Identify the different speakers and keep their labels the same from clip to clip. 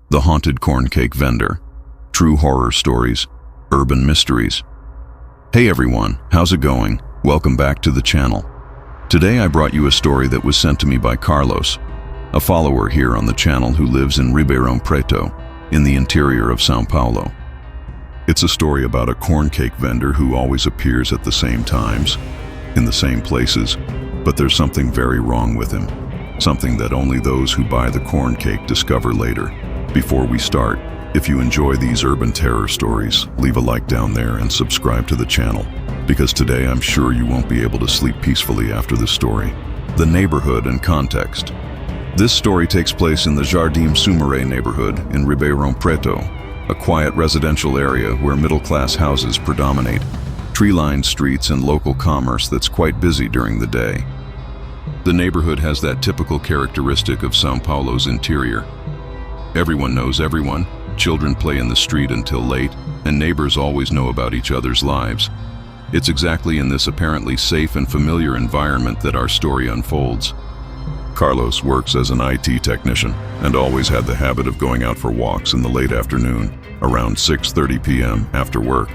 Speaker 1: The Haunted Corn Cake Vendor. True horror stories, urban mysteries. Hey everyone, how's it going? Welcome back to the channel. Today I brought you a story that was sent to me by Carlos, a follower here on the channel who lives in Ribeirão Preto, in the interior of São Paulo. It's a story about a corn cake vendor who always appears at the same times, in the same places, but there's something very wrong with him. Something that only those who buy the corn cake discover later. Before we start, if you enjoy these urban terror stories, leave a like down there and subscribe to the channel, because today I'm sure you won't be able to sleep peacefully after this story. The neighborhood and context. This story takes place in the Jardim Sumaré neighborhood in Ribeirão Preto, a quiet residential area where middle-class houses predominate, tree-lined streets and local commerce that's quite busy during the day. The neighborhood has that typical characteristic of São Paulo's interior. Everyone knows everyone, children play in the street until late, and neighbors always know about each other's lives. It's exactly in this apparently safe and familiar environment that our story unfolds. Carlos works as an IT technician and always had the habit of going out for walks in the late afternoon, around 6:30 p.m. after work.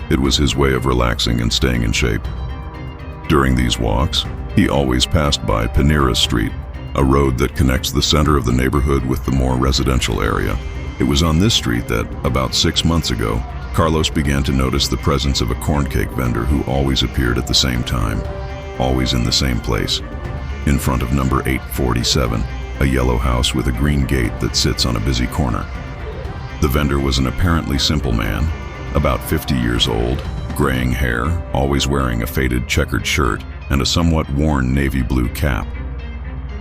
Speaker 1: It was his way of relaxing and staying in shape. During these walks, he always passed by Paineiras Street, a road that connects the center of the neighborhood with the more residential area. It was on this street that, about 6 months ago, Carlos began to notice the presence of a corn cake vendor who always appeared at the same time, always in the same place, in front of number 847, a yellow house with a green gate that sits on a busy corner. The vendor was an apparently simple man, about 50 years old, graying hair, always wearing a faded checkered shirt and a somewhat worn navy blue cap.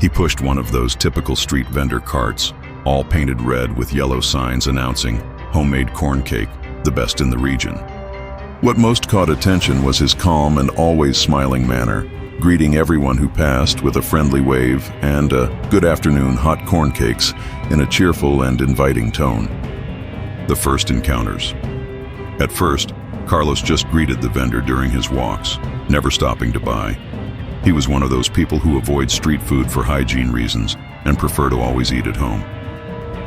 Speaker 1: He pushed one of those typical street vendor carts, all painted red with yellow signs announcing homemade corn cake, the best in the region. What most caught attention was his calm and always smiling manner, greeting everyone who passed with a friendly wave and a "good afternoon, hot corn cakes" in a cheerful and inviting tone. The first encounters. At first, Carlos just greeted the vendor during his walks, never stopping to buy. He was one of those people who avoid street food for hygiene reasons and prefer to always eat at home.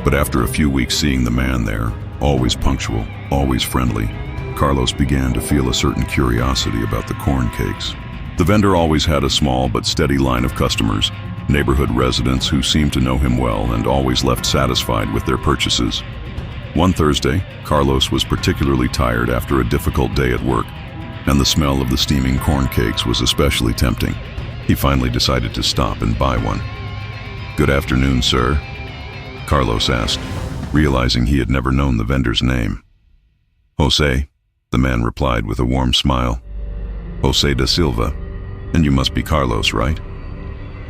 Speaker 1: But after a few weeks seeing the man there, always punctual, always friendly, Carlos began to feel a certain curiosity about the corn cakes. The vendor always had a small but steady line of customers, neighborhood residents who seemed to know him well and always left satisfied with their purchases. One Thursday, Carlos was particularly tired after a difficult day at work, and the smell of the steaming corn cakes was especially tempting. He finally decided to stop and buy one. "Good afternoon, sir," Carlos asked, realizing he had never known the vendor's name. "José," the man replied with a warm smile. "José da Silva, and you must be Carlos, right?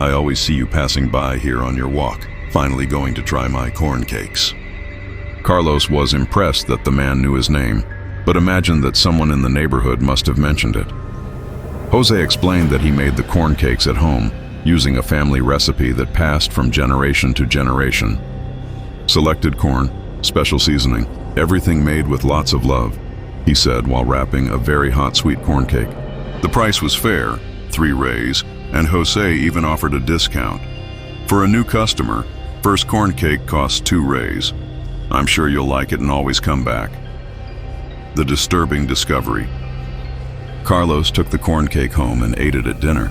Speaker 1: I always see you passing by here on your walk, finally going to try my corn cakes." Carlos was impressed that the man knew his name, but imagined that someone in the neighborhood must have mentioned it. José explained that he made the corn cakes at home, using a family recipe that passed from generation to generation. Selected corn, special seasoning, everything made with lots of love, he said while wrapping a very hot sweet corn cake. The price was fair, 3 reais, and José even offered a discount. For a new customer, first corn cake costs 2 reais. I'm sure you'll like it and always come back. The disturbing discovery. Carlos took the corn cake home and ate it at dinner.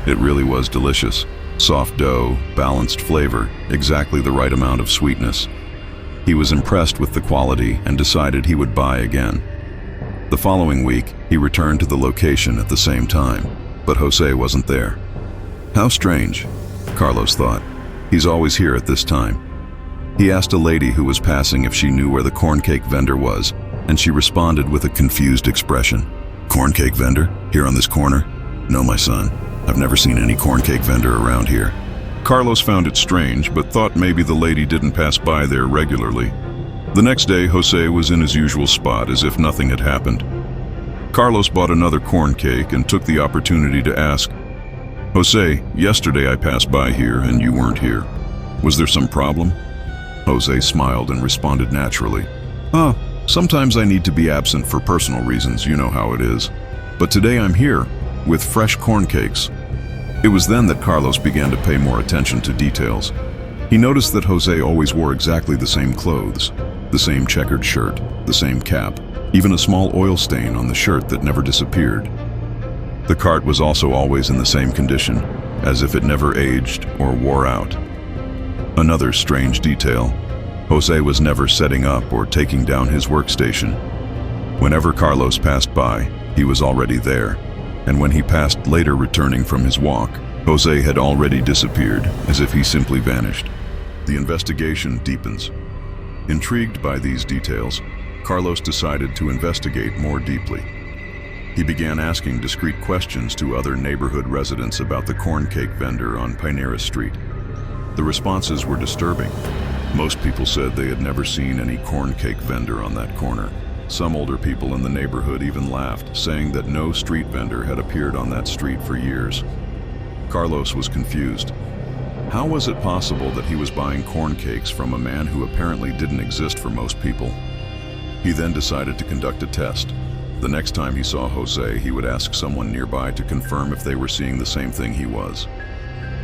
Speaker 1: It really was delicious. Soft dough, balanced flavor, exactly the right amount of sweetness. He was impressed with the quality and decided he would buy again. The following week, he returned to the location at the same time, but José wasn't there. How strange, Carlos thought. He's always here at this time. He asked a lady who was passing if she knew where the corn cake vendor was, and she responded with a confused expression. "Corn cake vendor? Here on this corner? No, my son. I've never seen any corn cake vendor around here." Carlos found it strange, but thought maybe the lady didn't pass by there regularly. The next day, José was in his usual spot as if nothing had happened. Carlos bought another corn cake and took the opportunity to ask, "José, yesterday I passed by here and you weren't here. Was there some problem?" José smiled and responded naturally, Sometimes I need to be absent for personal reasons, you know how it is. But today I'm here, with fresh corn cakes." It was then that Carlos began to pay more attention to details. He noticed that Jose always wore exactly the same clothes, the same checkered shirt, the same cap, even a small oil stain on the shirt that never disappeared. The cart was also always in the same condition, as if it never aged or wore out. Another strange detail: Jose was never setting up or taking down his workstation. Whenever Carlos passed by, he was already there, and when he passed later returning from his walk, Jose had already disappeared, as if he simply vanished. The investigation deepens. Intrigued by these details, Carlos decided to investigate more deeply. He began asking discreet questions to other neighborhood residents about the corn cake vendor on Paineiras Street. The responses were disturbing. Most people said they had never seen any corn cake vendor on that corner. Some older people in the neighborhood even laughed, saying that no street vendor had appeared on that street for years. Carlos was confused. How was it possible that he was buying corn cakes from a man who apparently didn't exist for most people? He then decided to conduct a test. The next time he saw Jose, he would ask someone nearby to confirm if they were seeing the same thing he was.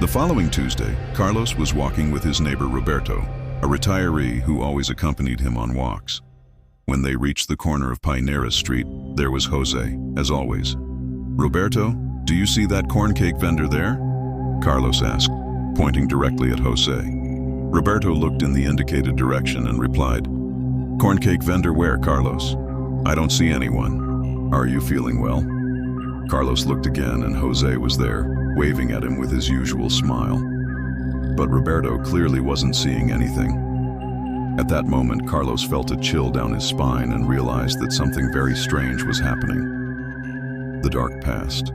Speaker 1: The following Tuesday, Carlos was walking with his neighbor Roberto, a retiree who always accompanied him on walks. When they reached the corner of Paineiras Street, there was Jose, as always. "Roberto, do you see that corn cake vendor there?" Carlos asked, pointing directly at Jose. Roberto looked in the indicated direction and replied, "Corn cake vendor where, Carlos? I don't see anyone. Are you feeling well?" Carlos looked again and Jose was there, waving at him with his usual smile. But Roberto clearly wasn't seeing anything. At that moment, Carlos felt a chill down his spine and realized that something very strange was happening. The dark passed.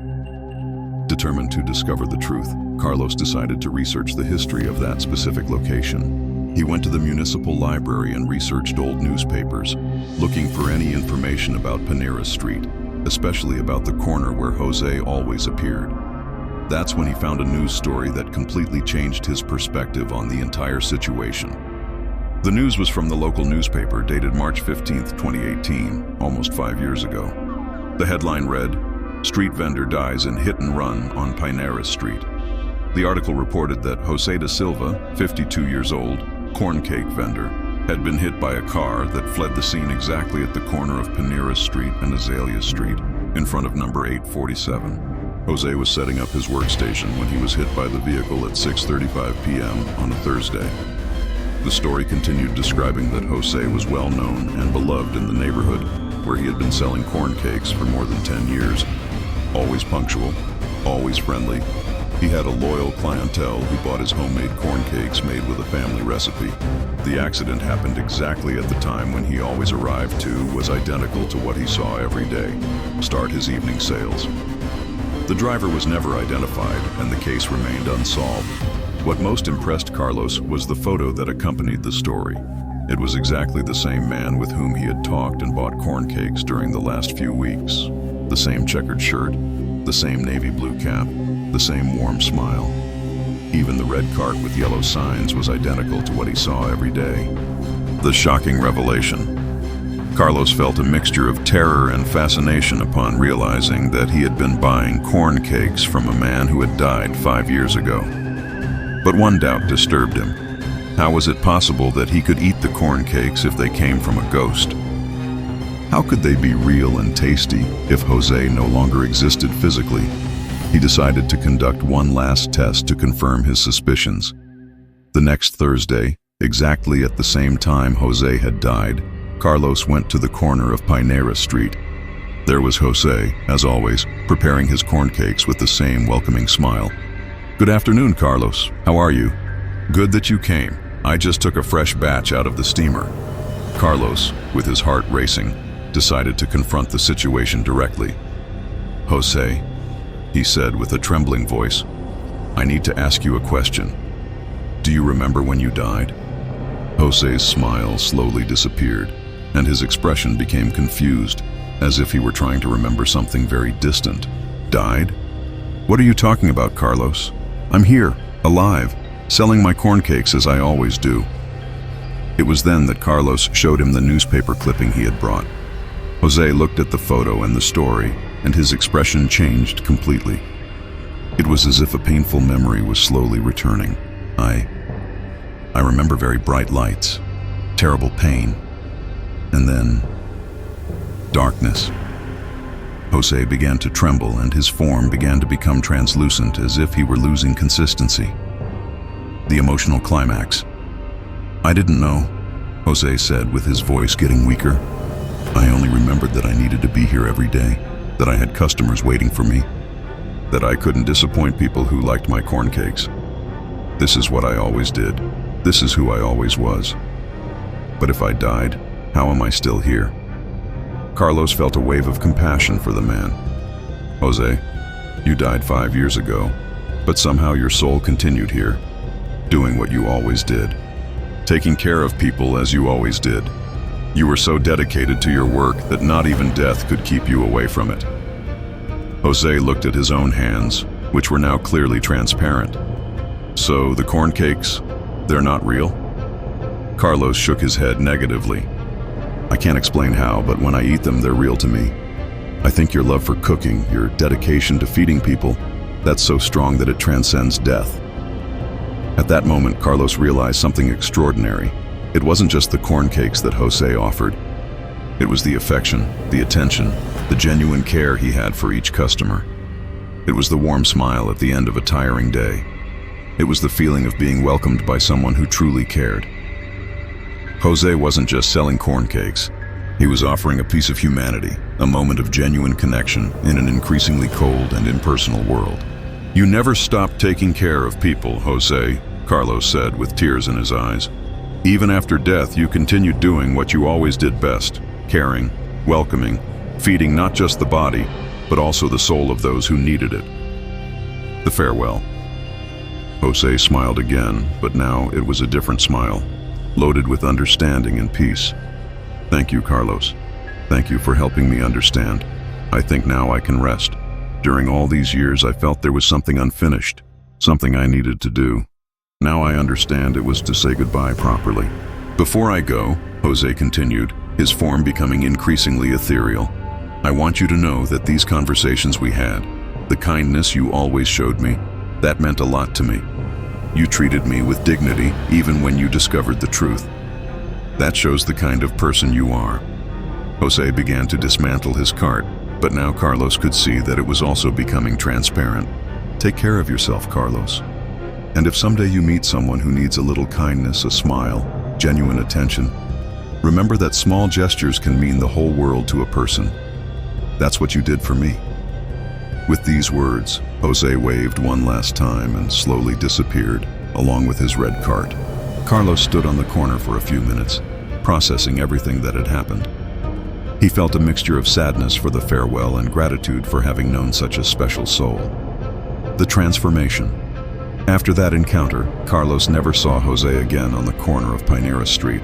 Speaker 1: Determined to discover the truth, Carlos decided to research the history of that specific location. He went to the municipal library and researched old newspapers, looking for any information about Paineiras Street, especially about the corner where Jose always appeared. That's when he found a news story that completely changed his perspective on the entire situation. The news was from the local newspaper dated March 15, 2018, almost 5 years ago. The headline read, "Street vendor dies in hit and run on Paineiras Street." The article reported that Jose da Silva, 52 years old, corn cake vendor, had been hit by a car that fled the scene exactly at the corner of Paineiras Street and Azalea Street, in front of number 847. Jose was setting up his workstation when he was hit by the vehicle at 6:35 p.m. on a Thursday. The story continued describing that Jose was well known and beloved in the neighborhood, where he had been selling corn cakes for more than 10 years. Always punctual, always friendly, he had a loyal clientele who bought his homemade corn cakes made with a family recipe. The accident happened exactly at the time when he always arrived to was identical to what he saw every day, start his evening sales. The driver was never identified and the case remained unsolved. What most impressed Carlos was the photo that accompanied the story. It was exactly the same man with whom he had talked and bought corn cakes during the last few weeks. The same checkered shirt, the same navy blue cap, the same warm smile. Even the red cart with yellow signs was identical to what he saw every day. The shocking revelation. Carlos felt a mixture of terror and fascination upon realizing that he had been buying corn cakes from a man who had died 5 years ago. But one doubt disturbed him. How was it possible that he could eat the corn cakes if they came from a ghost? How could they be real and tasty if Jose no longer existed physically? He decided to conduct one last test to confirm his suspicions. The next Thursday, exactly at the same time Jose had died, Carlos went to the corner of Paineiras Street. There was Jose, as always, preparing his corn cakes with the same welcoming smile. "Good afternoon, Carlos. How are you?" "Good that you came. I just took a fresh batch out of the steamer." Carlos, with his heart racing, decided to confront the situation directly. "Jose," he said with a trembling voice, "I need to ask you a question. Do you remember when you died?" Jose's smile slowly disappeared, and his expression became confused, as if he were trying to remember something very distant. "Died? What are you talking about, Carlos? I'm here, alive, selling my corn cakes as I always do." It was then that Carlos showed him the newspaper clipping he had brought. Jose looked at the photo and the story, and his expression changed completely. It was as if a painful memory was slowly returning. I remember very bright lights, terrible pain, and then darkness. José began to tremble and his form began to become translucent as if he were losing consistency. The emotional climax. "I didn't know," José said with his voice getting weaker. "I only remembered that I needed to be here every day, that I had customers waiting for me, that I couldn't disappoint people who liked my corn cakes. This is what I always did. This is who I always was. But if I died, how am I still here?" Carlos felt a wave of compassion for the man. "José, you died 5 years ago, but somehow your soul continued here, doing what you always did, taking care of people as you always did. You were so dedicated to your work that not even death could keep you away from it." José looked at his own hands, which were now clearly transparent. "So the corn cakes, they're not real?" Carlos shook his head negatively. "I can't explain how, but when I eat them, they're real to me. I think your love for cooking, your dedication to feeding people, that's so strong that it transcends death." At that moment, Carlos realized something extraordinary. It wasn't just the corn cakes that José offered. It was the affection, the attention, the genuine care he had for each customer. It was the warm smile at the end of a tiring day. It was the feeling of being welcomed by someone who truly cared. José wasn't just selling corn cakes. He was offering a piece of humanity, a moment of genuine connection in an increasingly cold and impersonal world. "You never stopped taking care of people, José," Carlos said with tears in his eyes. "Even after death, you continued doing what you always did best, caring, welcoming, feeding not just the body, but also the soul of those who needed it." The farewell. José smiled again, but now it was a different smile, loaded with understanding and peace. "Thank you, Carlos. Thank you for helping me understand. I think now I can rest. During all these years, I felt there was something unfinished, something I needed to do. Now I understand it was to say goodbye properly." "Before I go," José continued, his form becoming increasingly ethereal, "I want you to know that these conversations we had, the kindness you always showed me, that meant a lot to me. You treated me with dignity even when you discovered the truth. That shows the kind of person you are." José began to dismantle his cart, but now Carlos could see that it was also becoming transparent. "Take care of yourself, Carlos. And if someday you meet someone who needs a little kindness, a smile, genuine attention, remember that small gestures can mean the whole world to a person. That's what you did for me." With these words, José waved one last time and slowly disappeared, along with his red cart. Carlos stood on the corner for a few minutes, processing everything that had happened. He felt a mixture of sadness for the farewell and gratitude for having known such a special soul. The transformation. After that encounter, Carlos never saw José again on the corner of Paineiras Street,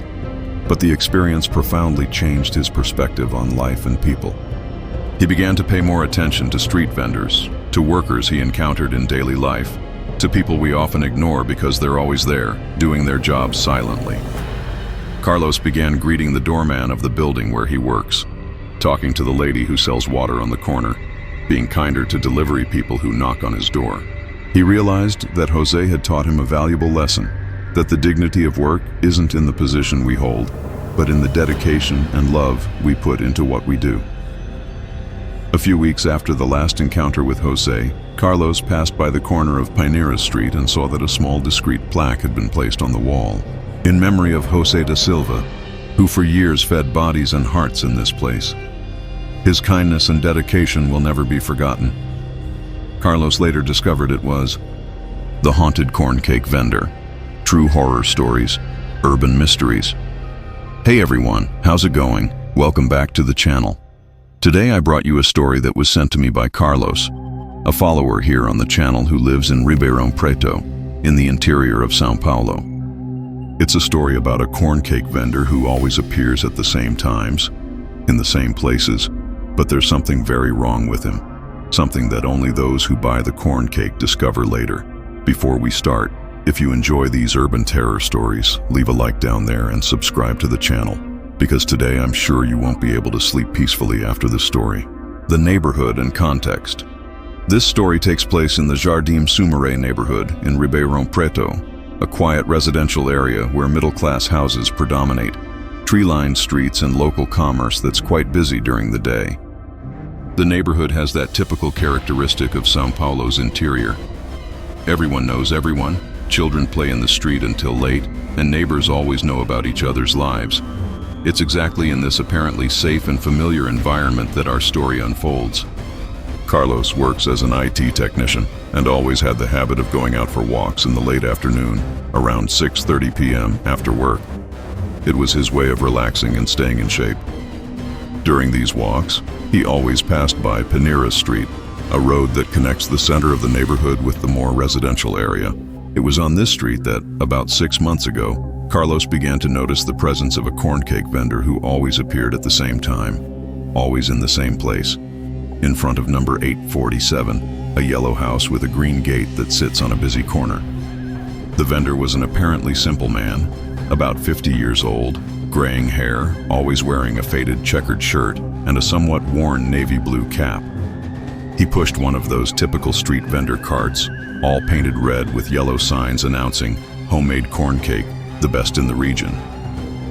Speaker 1: but the experience profoundly changed his perspective on life and people. He began to pay more attention to street vendors, to workers he encountered in daily life, to people we often ignore because they're always there, doing their jobs silently. Carlos began greeting the doorman of the building where he works, talking to the lady who sells water on the corner, being kinder to delivery people who knock on his door. He realized that José had taught him a valuable lesson, that the dignity of work isn't in the position we hold, but in the dedication and love we put into what we do. A few weeks after the last encounter with José, Carlos passed by the corner of Paineiras Street and saw that a small discreet plaque had been placed on the wall, in memory of José da Silva, who for years fed bodies and hearts in this place. His kindness and dedication will never be forgotten. Carlos later discovered it was The Haunted Corn Cake Vendor, True Horror Stories, Urban Mysteries. Hey everyone, how's it going? Welcome back to the channel. Today I brought you a story that was sent to me by Carlos, a follower here on the channel who lives in Ribeirão Preto, in the interior of São Paulo. It's a story about a corn cake vendor who always appears at the same times, in the same places, but there's something very wrong with him. Something that only those who buy the corn cake discover later. Before we start, if you enjoy these urban terror stories, leave a like down there and subscribe to the channel, because today I'm sure you won't be able to sleep peacefully after this story. The neighborhood and context. This story takes place in the Jardim Sumaré neighborhood in Ribeirão Preto, a quiet residential area where middle-class houses predominate, tree-lined streets and local commerce that's quite busy during the day. The neighborhood has that typical characteristic of São Paulo's interior. Everyone knows everyone, children play in the street until late, and neighbors always know about each other's lives. It's exactly in this apparently safe and familiar environment that our story unfolds. Carlos works as an IT technician and always had the habit of going out for walks in the late afternoon, around 6:30 p.m. after work. It was his way of relaxing and staying in shape. During these walks, he always passed by Paineiras Street, a road that connects the center of the neighborhood with the more residential area. It was on this street that, about 6 months ago, Carlos began to notice the presence of a corn cake vendor who always appeared at the same time, always in the same place, in front of number 847, a yellow house with a green gate that sits on a busy corner. The vendor was an apparently simple man, about 50 years old, graying hair, always wearing a faded checkered shirt and a somewhat worn navy blue cap. He pushed one of those typical street vendor carts, all painted red with yellow signs announcing homemade corn cake, the best in the region.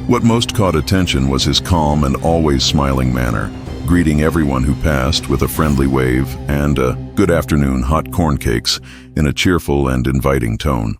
Speaker 1: What most caught attention was his calm and always smiling manner, greeting everyone who passed with a friendly wave and a "good afternoon, hot corn cakes" in a cheerful and inviting tone.